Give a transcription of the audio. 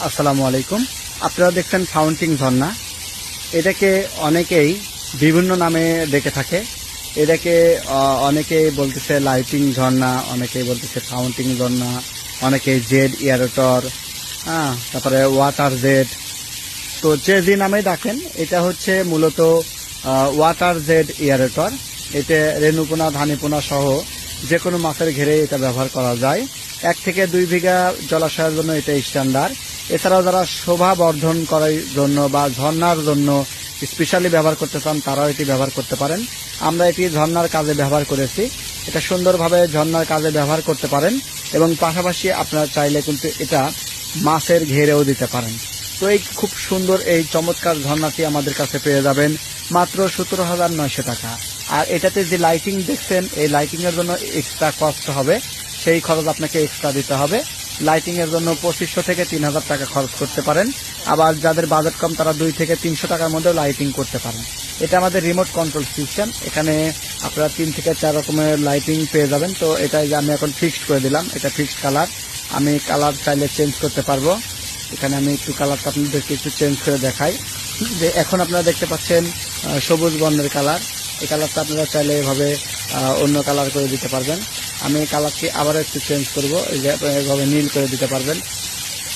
আসসালামু আলাইকুম। আপনারা দেখছেন ফাউন্টেন ঝর্ণা। এটাকে অনেকেই বিভিন্ন নামে ডেকে থাকে। এটাকে অনেকেই বলতেছে লাইটিং ঝর্ণা, অনেকেই বলতেছে ফাউন্টেন ঝর্ণা, অনেকে জেড এয়ারেটর, তারপরে ওয়াটার জেড। তো যে নামে ডাকেন, এটা হচ্ছে মূলত ওয়াটার জেড এয়ারেটর। এতে রেণুপোনা ধানীপোনা সহ যে কোনো মাছের ঘেরে এটা ব্যবহার করা যায়। 1 থেকে 2 বিঘা জলাশয়ের জন্য এটা স্ট্যান্ডার্ড। এছাড়াও যারা শোভা বর্ধন করার জন্য বা ঝর্ণার জন্য স্পেশালি ব্যবহার করতে চান, তারাও এটি ব্যবহার করতে পারেন। আমরা এটি ঝর্ণার কাজে ব্যবহার করেছি। এটা সুন্দরভাবে ঝর্ণার কাজে ব্যবহার করতে পারেন এবং পাশাপাশি আপনারা চাইলে কিন্তু এটা মাছের ঘেরেও দিতে পারেন। তো এই খুব সুন্দর এই চমৎকার ঝর্ণাটি আমাদের কাছে পেয়ে যাবেন মাত্র 17,900 টাকা। আর এটাতে যে লাইটিং দেখছেন, এই লাইটিং এর জন্য এক্সট্রা কস্ট হবে, সেই খরচ আপনাকে এক্সট্রা দিতে হবে। লাইটিং এর জন্য 2500 থেকে 3000 টাকা খরচ করতে পারেন। আবার যাদের বাজেট কম তারা 2 থেকে 300 টাকার মধ্যেও লাইটিং করতে পারেন। এটা আমাদের রিমোট কন্ট্রোল সিস্টেম। এখানে আপনারা 3 থেকে 4 রকমের লাইটিং পেয়ে যাবেন। তো এটাই যে আমি এখন ফিক্সড করে দিলাম, এটা ফিক্সড কালার। আমি কালার চাইলে চেঞ্জ করতে পারবো। এখানে আমি একটু কালারটা আপনাদেরকে একটু চেঞ্জ করে দেখাই। যে এখন আপনারা দেখতে পাচ্ছেন সবুজ বর্ণের কালার। এই কালারটা আপনারা চাইলে এভাবে অন্য কালার করে দিতে পারবেন। আমি কালারটি আবার একটু চেঞ্জ করব, এই যে এভাবে নীল করে দিতে পারবেন।